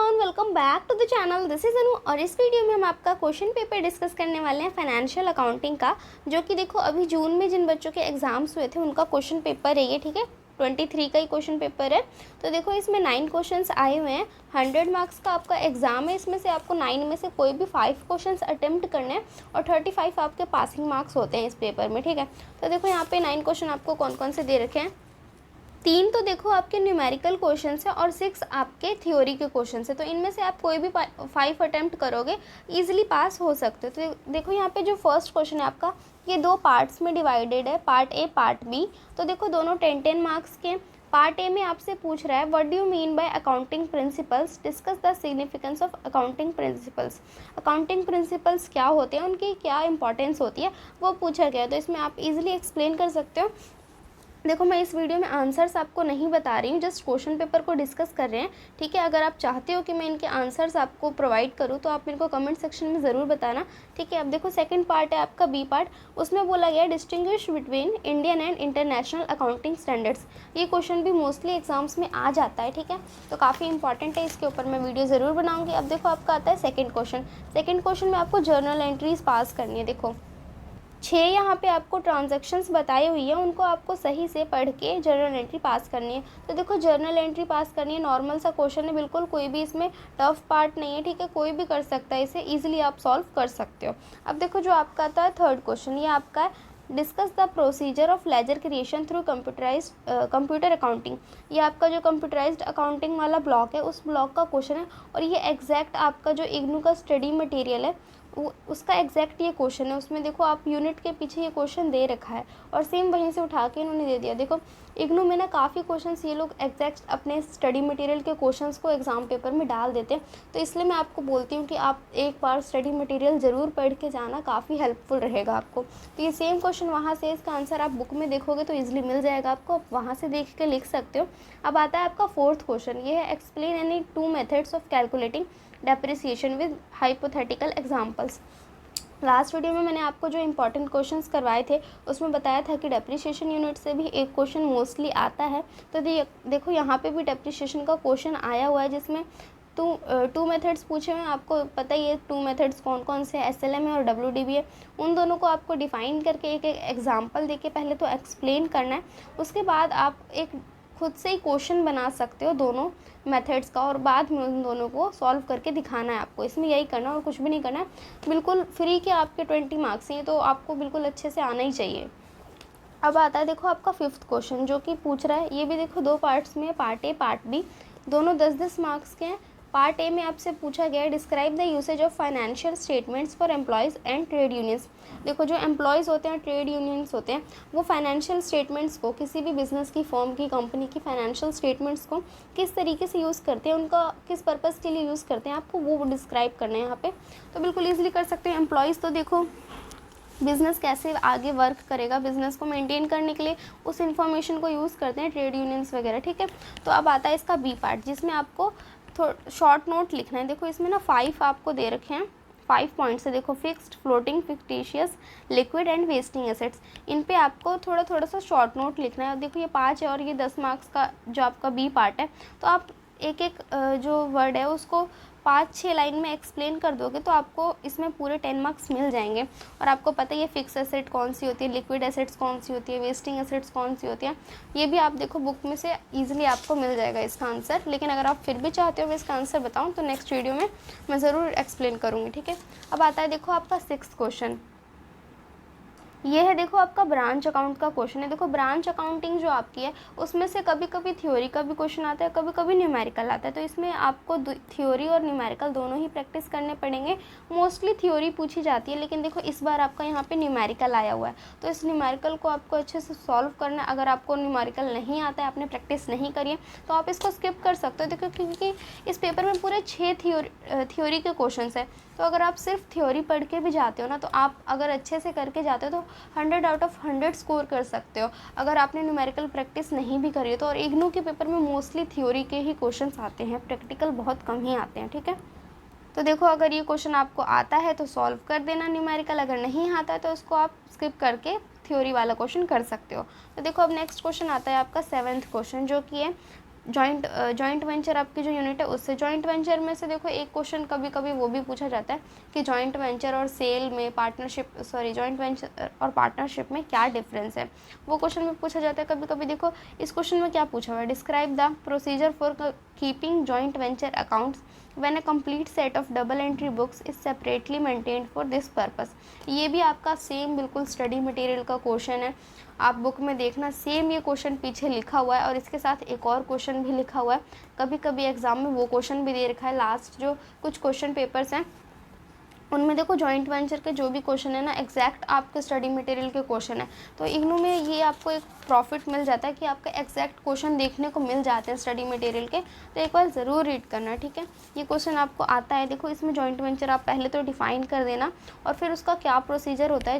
Everyone, welcome back to the channel. This is Anu और इस video में हम आपका क्वेश्चन पेपर डिस्कस करने वाले हैं फाइनेंशियल अकाउंटिंग का, जो कि देखो अभी जून में जिन बच्चों के एग्जाम्स हुए थे उनका क्वेश्चन पेपर है ये। ठीक है, 23 का ही क्वेश्चन पेपर है। तो देखो इसमें 9 क्वेश्चंस आए हुए हैं। 100 मार्क्स का आपका एग्जाम है। इसमें से आपको 9 में से कोई भी 5 क्वेश्चंस अटेम्प्ट करने हैं और 35 आपके पासिंग मार्क्स होते हैं इस पेपर में। ठीक है, तो देखो यहाँ पे 9 क्वेश्चन आपको कौन कौन से दे रखे हैं। 3 तो देखो आपके न्यूमेरिकल क्वेश्चन है और 6 आपके थ्योरी के क्वेश्चन है। तो इनमें से आप कोई भी 5 अटैम्प्ट करोगे ईजिली पास हो सकते हो। तो देखो यहाँ पे जो फर्स्ट क्वेश्चन है आपका, ये 2 पार्ट्स में डिवाइडेड है, पार्ट ए पार्ट बी। तो देखो दोनों 10-10 मार्क्स के। पार्ट ए में आपसे पूछ रहा है what do you mean by accounting principles, discuss the significance of accounting principles. Accounting principles क्या होते हैं, उनकी क्या इंपॉर्टेंस होती है, वो पूछा गया है। तो इसमें आप इजीली एक्सप्लेन कर सकते हो। देखो मैं इस वीडियो में आंसर्स आपको नहीं बता रही हूँ, जस्ट क्वेश्चन पेपर को डिस्कस कर रहे हैं। ठीक है, अगर आप चाहते हो कि मैं इनके आंसर्स आपको प्रोवाइड करूँ तो आप मेरे को कमेंट सेक्शन में ज़रूर बताना। ठीक है, अब देखो सेकंड पार्ट है आपका बी पार्ट। उसमें बोला गया distinguish between Indian and international accounting standards. ये क्वेश्चन भी मोस्टली एग्जाम्स में आ जाता है। ठीक है, तो काफ़ी इंपॉर्टेंट है, इसके ऊपर मैं वीडियो ज़रूर बनाऊँगी। अब देखो आपका आता है सेकेंड क्वेश्चन। सेकेंड क्वेश्चन में आपको जर्नल एंट्रीज पास करनी है। देखो 6 यहाँ पे आपको ट्रांजैक्शंस बताई हुई है, उनको आपको सही से पढ़ के जर्नल एंट्री पास करनी है। तो देखो जर्नल एंट्री पास करनी है, नॉर्मल सा क्वेश्चन है, बिल्कुल कोई भी इसमें टफ पार्ट नहीं है। ठीक है, कोई भी कर सकता है, इसे इजीली आप सॉल्व कर सकते हो। अब देखो जो आपका आता है थर्ड क्वेश्चन, ये आपका है discuss the procedure of laser creation through computer accounting. ये आपका जो कंप्यूटराइज्ड अकाउंटिंग वाला ब्लॉक है उस ब्लॉक का क्वेश्चन है, और ये एग्जैक्ट आपका जो इग्नू का स्टडी मटेरियल है उसका एग्जैक्ट ये क्वेश्चन है। उसमें देखो आप यूनिट के पीछे ये क्वेश्चन दे रखा है और सेम वहीं से उठा के इन्होंने दे दिया। देखो इग्नू में ना काफ़ी क्वेश्चंस ये लोग एग्जैक्ट अपने स्टडी मटेरियल के क्वेश्चंस को एग्जाम पेपर में डाल देते हैं। तो इसलिए मैं आपको बोलती हूँ कि आप एक बार स्टडी मटेरियल ज़रूर पढ़ के जाना, काफ़ी हेल्पफुल रहेगा आपको। तो ये सेम क्वेश्चन वहाँ से, इसका आंसर आप बुक में देखोगे तो ईजिली मिल जाएगा आपको, आप वहाँ से देख के लिख सकते हो। अब आता है आपका फोर्थ क्वेश्चन, ये है explain any 2 methods of calculating depreciation with hypothetical examples. Last video में मैंने आपको जो इंपॉर्टेंट क्वेश्चंस करवाए थे उसमें बताया था कि डेप्रिसिएशन यूनिट से भी एक क्वेश्चन मोस्टली आता है। तो देखो यहाँ पे भी डेप्रिसिएशन का क्वेश्चन आया हुआ है, जिसमें टू मेथड्स पूछे हुए हैं। आपको पता ही है 2 मेथड्स कौन कौन से, SLM है और WDB है। उन दोनों को आपको डिफाइन करके एक एक एग्जाम्पल देके पहले तो एक्सप्लेन करना है, उसके बाद आप एक खुद से ही क्वेश्चन बना सकते हो दोनों मेथड्स का, और बाद में उन दोनों को सॉल्व करके दिखाना है आपको। इसमें यही करना है और कुछ भी नहीं करना है। बिल्कुल फ्री के आपके 20 मार्क्स हैं, तो आपको बिल्कुल अच्छे से आना ही चाहिए। अब आता है देखो आपका फिफ्थ क्वेश्चन, जो कि पूछ रहा है, ये भी देखो 2 पार्ट्स में, पार्ट ए पार्ट बी, दोनों 10-10 मार्क्स के हैं। पार्ट ए में आपसे पूछा गया है describe the usage of financial statements for employees and trade unions. देखो जो एम्प्लॉयज़ होते हैं, ट्रेड यूनियंस होते हैं, वो फाइनेंशियल स्टेटमेंट्स को, किसी भी बिजनेस की, फर्म की, कंपनी की फाइनेंशियल स्टेटमेंट्स को किस तरीके से यूज़ करते हैं, उनका किस पर्पज़ के लिए यूज़ करते हैं, आपको वो डिस्क्राइब करना है यहाँ पे। तो बिल्कुल ईजिली कर सकते हैं। एम्प्लॉयज़ तो देखो बिज़नेस कैसे आगे वर्क करेगा, बिज़नेस को मेंटेन करने के लिए उस इन्फॉर्मेशन को यूज़ करते हैं ट्रेड यूनियंस वगैरह। ठीक है, तो अब आता है इसका बी पार्ट, जिसमें आपको शॉर्ट नोट लिखना है। देखो इसमें ना 5 आपको दे रखे हैं, 5 पॉइंट्स है। देखो fixed, floating, fictitious, liquid and wasting assets. इन पे आपको थोड़ा सा शॉर्ट नोट लिखना है। देखो ये 5 है और ये 10 मार्क्स का जो आपका बी पार्ट है। तो आप एक एक जो वर्ड है उसको 5-6 लाइन में एक्सप्लेन कर दोगे तो आपको इसमें पूरे 10 मार्क्स मिल जाएंगे। और आपको पता ही है फिक्स एसेट कौन सी होती है, लिक्विड एसेट्स कौन सी होती है, वेस्टिंग एसेट्स कौन सी होती है। ये भी आप देखो बुक में से ईजिली आपको मिल जाएगा इसका आंसर। लेकिन अगर आप फिर भी चाहते हो मैं इसका आंसर बताऊँ तो नेक्स्ट वीडियो में मैं ज़रूर एक्सप्लेन करूँगी। ठीक है, अब आता है देखो आपका 6th क्वेश्चन, ये है देखो आपका ब्रांच अकाउंट का क्वेश्चन है। देखो ब्रांच अकाउंटिंग जो आपकी है उसमें से कभी कभी थ्योरी का भी क्वेश्चन आता है, कभी कभी न्यूमेरिकल आता है। तो इसमें आपको थ्योरी और न्यूमेरिकल दोनों ही प्रैक्टिस करने पड़ेंगे। मोस्टली थ्योरी पूछी जाती है, लेकिन देखो इस बार आपका यहाँ पे न्यूमेरिकल आया हुआ है, तो इस न्यूमेरिकल को आपको अच्छे से सॉल्व करना है। अगर आपको न्यूमेरिकल नहीं आता है, आपने प्रैक्टिस नहीं करी है, तो आप इसको स्किप कर सकते हो। देखो क्योंकि इस पेपर में पूरे 6 थ्योरी के क्वेश्चन है। तो अगर आप सिर्फ थ्योरी पढ़ के भी जाते हो ना, तो आप अगर अच्छे से करके जाते हो तो 100 आउट ऑफ 100 स्कोर कर सकते हो। अगर आपने न्यूमेरिकल प्रैक्टिस नहीं भी करी है तो, और इग्नू के पेपर में मोस्टली थ्योरी के ही क्वेश्चंस आते हैं, प्रैक्टिकल बहुत कम ही आते हैं। ठीक है, तो देखो अगर ये क्वेश्चन आपको आता है तो सॉल्व कर देना न्यूमेरिकल, अगर नहीं आता है तो उसको आप स्किप करके थ्योरी वाला क्वेश्चन कर सकते हो। तो देखो अब नेक्स्ट क्वेश्चन आता है आपका 7th क्वेश्चन, जो कि है जॉइंट वेंचर आपकी जो यूनिट है उससे। जॉइंट वेंचर में से देखो एक क्वेश्चन कभी कभी वो भी पूछा जाता है कि जॉइंट वेंचर और सेल में जॉइंट वेंचर और पार्टनरशिप में क्या डिफरेंस है, वो क्वेश्चन भी पूछा जाता है कभी कभी। देखो इस क्वेश्चन में क्या पूछा हुआ है, describe the procedure for keeping joint venture accounts when a complete set of double entry books is separately maintained for this purpose. ये भी आपका सेम बिल्कुल स्टडी मटेरियल का क्वेश्चन है, आप बुक में देखना सेम ये क्वेश्चन पीछे लिखा हुआ है और इसके साथ एक और क्वेश्चन भी लिखा हुआ है। कभी कभी एग्जाम में वो क्वेश्चन भी दे रखा है। लास्ट जो कुछ क्वेश्चन पेपर्स हैं उनमें देखो जॉइंट वेंचर के जो भी क्वेश्चन है ना एग्जैक्ट आपके स्टडी मटेरियल के क्वेश्चन है। तो इग्नू में ये आपको एक प्रॉफिट मिल जाता है कि आपका एग्जैक्ट क्वेश्चन देखने को मिल जाते हैं स्टडी मटेरियल के, तो एक बार ज़रूर रीड करना, ठीक है। ये क्वेश्चन आपको आता है, देखो इसमें जॉइंट वेंचर आप पहले तो डिफाइन कर देना और फिर उसका क्या प्रोसीजर होता है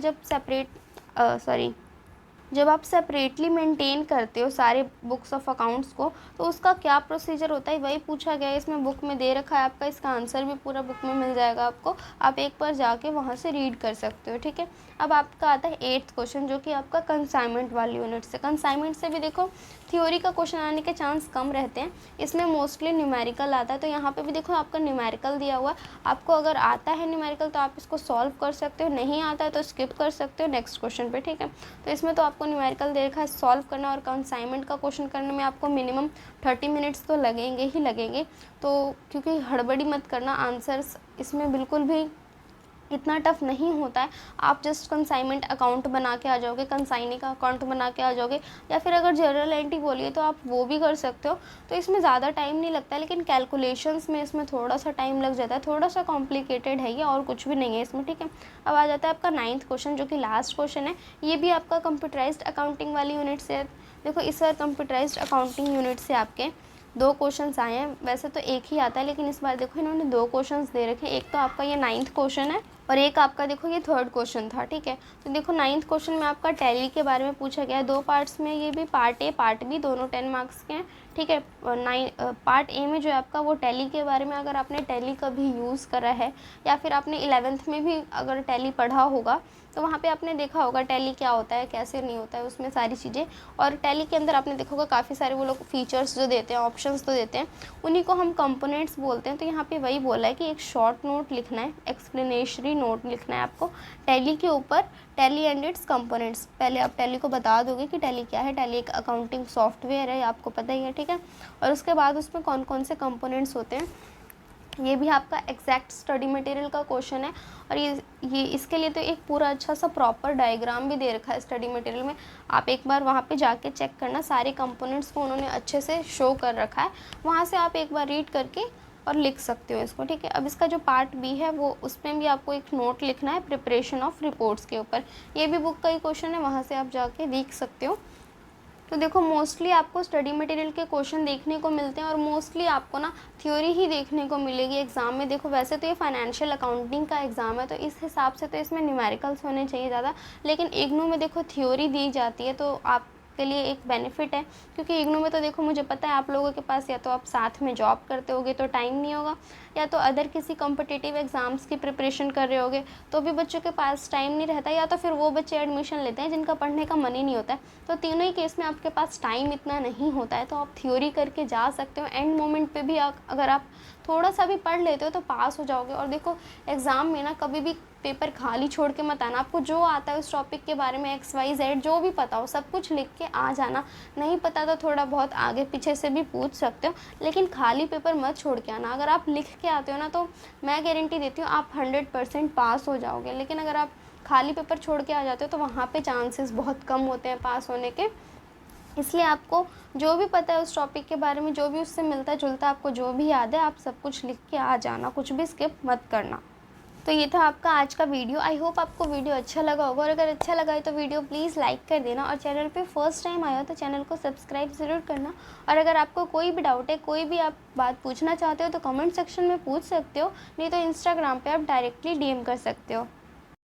जब आप सेपरेटली मेंटेन करते हो सारे बुक्स ऑफ अकाउंट्स को, तो उसका क्या प्रोसीजर होता है वही पूछा गया है। इसमें बुक में दे रखा है आपका, इसका आंसर भी पूरा बुक में मिल जाएगा आपको, आप एक बार जाके वहाँ से रीड कर सकते हो, ठीक है। अब आपका आता है 8th क्वेश्चन जो कि आपका कंसाइनमेंट वाली यूनिट से। कंसाइनमेंट से भी देखो थ्योरी का क्वेश्चन आने के चांस कम रहते हैं, इसमें मोस्टली न्यूमेरिकल आता है। तो यहाँ पे भी देखो आपका न्यूमेरिकल दिया हुआ है, आपको अगर आता है न्यूमेरिकल तो आप इसको सॉल्व कर सकते हो, नहीं आता है तो स्किप कर सकते हो नेक्स्ट क्वेश्चन पे, ठीक है। तो इसमें तो आपको न्यूमेरिकल दे रखा है सॉल्व करना, और कंसाइनमेंट का क्वेश्चन करने में आपको मिनिमम 30 मिनट्स तो लगेंगे ही लगेंगे। तो क्योंकि हड़बड़ी मत करना, आंसर्स इसमें बिल्कुल भी इतना टफ नहीं होता है। आप जस्ट कंसाइनमेंट अकाउंट बना के आ जाओगे, कंसाइनी का अकाउंट बना के आ जाओगे, या फिर अगर जर्नल एंट्री बोलिए तो आप वो भी कर सकते हो। तो इसमें ज़्यादा टाइम नहीं लगता है, लेकिन कैलकुलेशंस में इसमें थोड़ा सा टाइम लग जाता है, थोड़ा सा कॉम्प्लिकेटेड है ये, और कुछ भी नहीं है इसमें, ठीक है। अब आ जाता है आपका 9th क्वेश्चन जो कि लास्ट क्वेश्चन है। ये भी आपका कंप्यूटराइज्ड अकाउंटिंग वाली यूनिट से है। देखो इस बार कंप्यूटराइज्ड अकाउंटिंग यूनिट से आपके 2 क्वेश्चंस आए हैं, वैसे तो एक ही आता है लेकिन इस बार देखो इन्होंने 2 क्वेश्चंस दे रखे हैं। एक तो आपका ये 9th क्वेश्चन है और एक आपका देखो ये 3rd क्वेश्चन था, ठीक है। तो देखो 9th क्वेश्चन में आपका टैली के बारे में पूछा गया है, 2 पार्ट्स में, ये भी पार्ट ए पार्ट बी दोनों 10 मार्क्स के हैं, ठीक है। पार्ट ए में जो है आपका वो टैली के बारे में, अगर आपने टैली कभी यूज़ करा है या फिर आपने 11th में भी अगर टैली पढ़ा होगा तो वहाँ पे आपने देखा होगा टैली क्या होता है कैसे नहीं होता है, उसमें सारी चीज़ें। और टैली के अंदर आपने देखा होगा काफ़ी सारे वो लोग फीचर्स जो देते हैं, ऑप्शंस तो देते हैं, उन्हीं को हम कंपोनेंट्स बोलते हैं। तो यहाँ पे वही बोला है कि एक शॉर्ट नोट लिखना है, एक्सप्लेनेशरी नोट लिखना है आपको टैली के ऊपर, टैली एंड इट्स कंपोनेंट्स। पहले आप टैली को बता दोगे कि टैली क्या है, टैली एक अकाउंटिंग सॉफ्टवेयर है, आपको पता ही है, ठीक है। और उसके बाद उसमें कौन कौन से कंपोनेंट्स होते हैं, ये भी आपका एग्जैक्ट स्टडी मटेरियल का क्वेश्चन है। और ये इसके लिए तो एक पूरा अच्छा सा प्रॉपर डायग्राम भी दे रखा है स्टडी मटेरियल में, आप एक बार वहाँ पे जाके चेक करना, सारे कंपोनेंट्स को उन्होंने अच्छे से शो कर रखा है, वहाँ से आप एक बार रीड करके और लिख सकते हो इसको, ठीक है। अब इसका जो पार्ट बी है वो उसमें भी आपको एक नोट लिखना है प्रिपरेशन ऑफ रिपोर्ट्स के ऊपर, ये भी बुक का ही क्वेश्चन है, वहाँ से आप जाके देख सकते हो। तो देखो मोस्टली आपको स्टडी मटेरियल के क्वेश्चन देखने को मिलते हैं और मोस्टली आपको ना थ्योरी ही देखने को मिलेगी एग्ज़ाम में। देखो वैसे तो ये फाइनेंशियल अकाउंटिंग का एग्ज़ाम है तो इस हिसाब से तो इसमें न्यूमेरिकल्स होने चाहिए ज़्यादा, लेकिन इग्नू में देखो थ्योरी दी जाती है तो आप के लिए एक बेनिफिट है, क्योंकि इग्नू में तो देखो मुझे पता है आप लोगों के पास या तो आप साथ में जॉब करते होगे तो टाइम नहीं होगा, या तो अदर किसी कॉम्पिटिटिव एग्ज़ाम्स की प्रिपरेशन कर रहे होगे तो भी बच्चों के पास टाइम नहीं रहता, या तो फिर वो बच्चे एडमिशन लेते हैं जिनका पढ़ने का मन ही नहीं होता है। तो तीनों ही केस में आपके पास टाइम इतना नहीं होता है, तो आप थ्योरी करके जा सकते हो, एंड मोमेंट पे भी अगर आप थोड़ा सा भी पढ़ लेते हो तो पास हो जाओगे। और देखो एग्ज़ाम में ना कभी भी पेपर खाली छोड़ के मत आना, आपको जो आता है उस टॉपिक के बारे में XYZ जो भी पता हो सब कुछ लिख के आ जाना, नहीं पता तो थोड़ा बहुत आगे पीछे से भी पूछ सकते हो, लेकिन खाली पेपर मत छोड़ के आना। अगर आप लिख के आते हो ना तो मैं गारंटी देती हूँ आप 100% पास हो जाओगे, लेकिन अगर आप खाली पेपर छोड़ के आ जाते हो तो वहाँ पे चांसेस बहुत कम होते हैं पास होने के। इसलिए आपको जो भी पता है उस टॉपिक के बारे में, जो भी उससे मिलता जुलता आपको जो भी याद है, आप सब कुछ लिख के आ जाना, कुछ भी स्किप मत करना। तो ये था आपका आज का वीडियो, आई होप आपको वीडियो अच्छा लगा होगा, और अगर अच्छा लगा है तो वीडियो प्लीज़ लाइक कर देना, और चैनल पे फर्स्ट टाइम आया हो तो चैनल को सब्सक्राइब ज़रूर करना। और अगर आपको कोई भी डाउट है, कोई भी आप बात पूछना चाहते हो तो कमेंट सेक्शन में पूछ सकते हो, नहीं तो इंस्टाग्राम पे आप डायरेक्टली DM कर सकते हो।